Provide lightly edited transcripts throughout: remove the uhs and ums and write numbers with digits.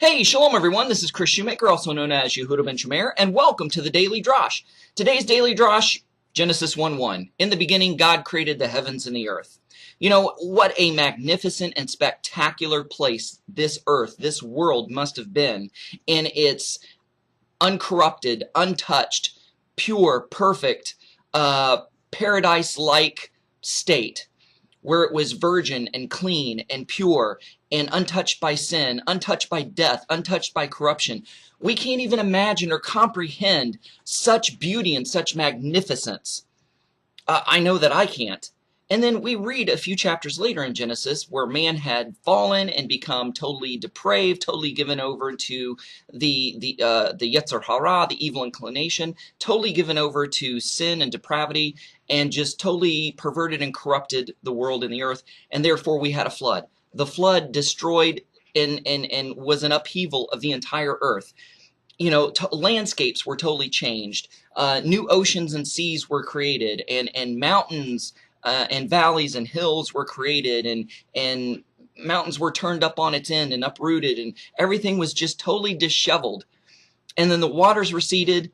Hey, shalom everyone, this is Chris Shoemaker, also known as Yehuda Ben Shomer, and welcome to the Daily Drosh. Today's Daily Drosh, Genesis 1:1. In the beginning, God created the heavens and the earth. You know, what a magnificent and spectacular place this earth, this world must have been in its uncorrupted, untouched, pure, perfect, paradise-like state, where it was virgin and clean and pure and untouched by sin, untouched by death, untouched by corruption. We can't even imagine or comprehend such beauty and such magnificence. I know that I can't. And then we read a few chapters later in Genesis where man had fallen and become totally depraved, totally given over to the Yetzer Hara, the evil inclination, totally given over to sin and depravity, and just totally perverted and corrupted the world and the earth. And therefore we had a flood. The flood destroyed and was an upheaval of the entire earth. You know, landscapes were totally changed. New oceans and seas were created, and mountains and valleys and hills were created, and mountains were turned up on its end and uprooted, and everything was just totally disheveled. And then the waters receded,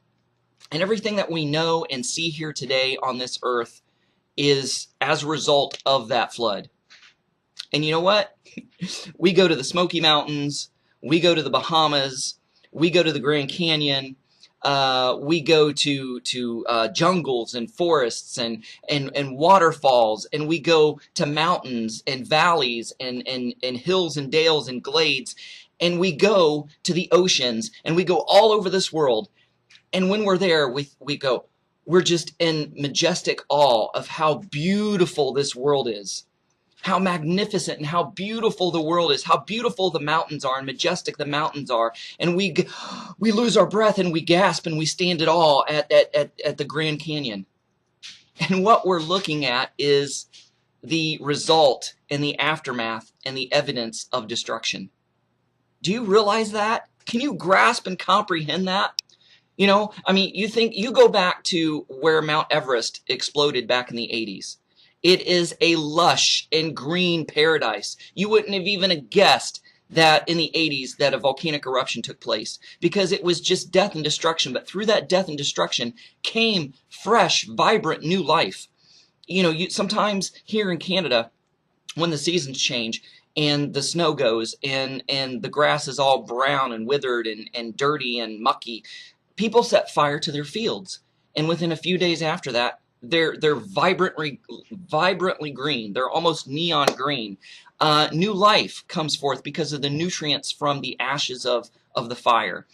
and everything that we know and see here today on this earth is as a result of that flood. And you know what? We go to the Smoky Mountains, we go to the Bahamas, we go to the Grand Canyon, we go to jungles and forests and waterfalls, and we go to mountains and valleys and hills and dales and glades, and we go to the oceans, and we go all over this world. And when we're there, we go, we're just in majestic awe of how beautiful this world is. How magnificent and how beautiful the world is, how beautiful the mountains are and majestic the mountains are. And we lose our breath and we gasp and we stand at awe at the Grand Canyon. And what we're looking at is the result and the aftermath and the evidence of destruction. Do you realize that? Can you grasp and comprehend that? You know, I mean, you go back to where Mount Everest exploded back in the 80s. It is a lush and green paradise. You wouldn't have even guessed that in the 80s that a volcanic eruption took place, because it was just death and destruction. But through that death and destruction came fresh, vibrant, new life. You know, sometimes here in Canada, when the seasons change and the snow goes and the grass is all brown and withered and dirty and mucky, people set fire to their fields. And within a few days after that, they're vibrantly green. They're almost neon green. New life comes forth because of the nutrients from the ashes of the fire.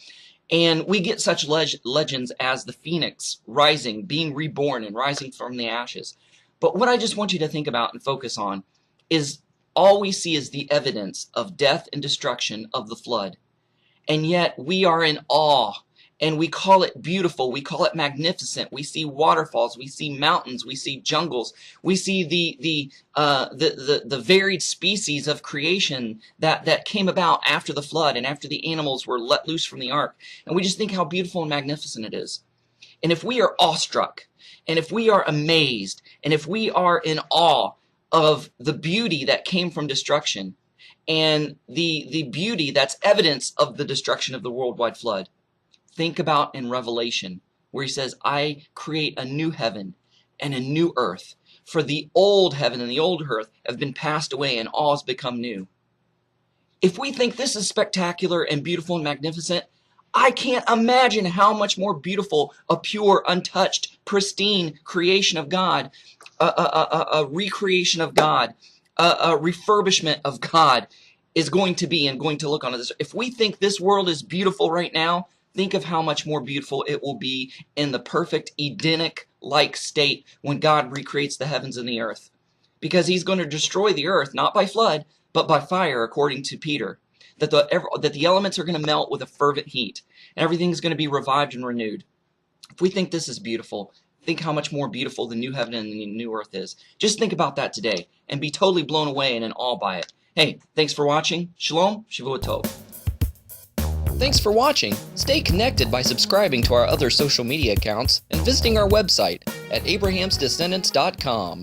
And we get such legends as the phoenix rising, being reborn and rising from the ashes. But what I just want you to think about and focus on is all we see is the evidence of death and destruction of the flood. And yet we are in awe. And we call it beautiful, we call it magnificent. We see waterfalls, we see mountains, we see jungles, we see the varied species of creation that came about after the flood and after the animals were let loose from the ark. And we just think how beautiful and magnificent it is. And if we are awestruck, and if we are amazed, and if we are in awe of the beauty that came from destruction, and the beauty that's evidence of the destruction of the worldwide flood, think about in Revelation, where he says, I create a new heaven and a new earth. For the old heaven and the old earth have been passed away and all has become new. If we think this is spectacular and beautiful and magnificent, I can't imagine how much more beautiful a pure, untouched, pristine creation of God, a recreation of God, a refurbishment of God is going to be and going to look on this. If we think this world is beautiful right now, think of how much more beautiful it will be in the perfect Edenic-like state when God recreates the heavens and the earth. Because he's going to destroy the earth, not by flood, but by fire, according to Peter. That the elements are going to melt with a fervent heat. And everything's going to be revived and renewed. If we think this is beautiful, think how much more beautiful the new heaven and the new earth is. Just think about that today and be totally blown away and in awe by it. Hey, thanks for watching. Shalom, Shavua Tov. Thanks for watching. Stay connected by subscribing to our other social media accounts and visiting our website at abrahamsdescendants.com.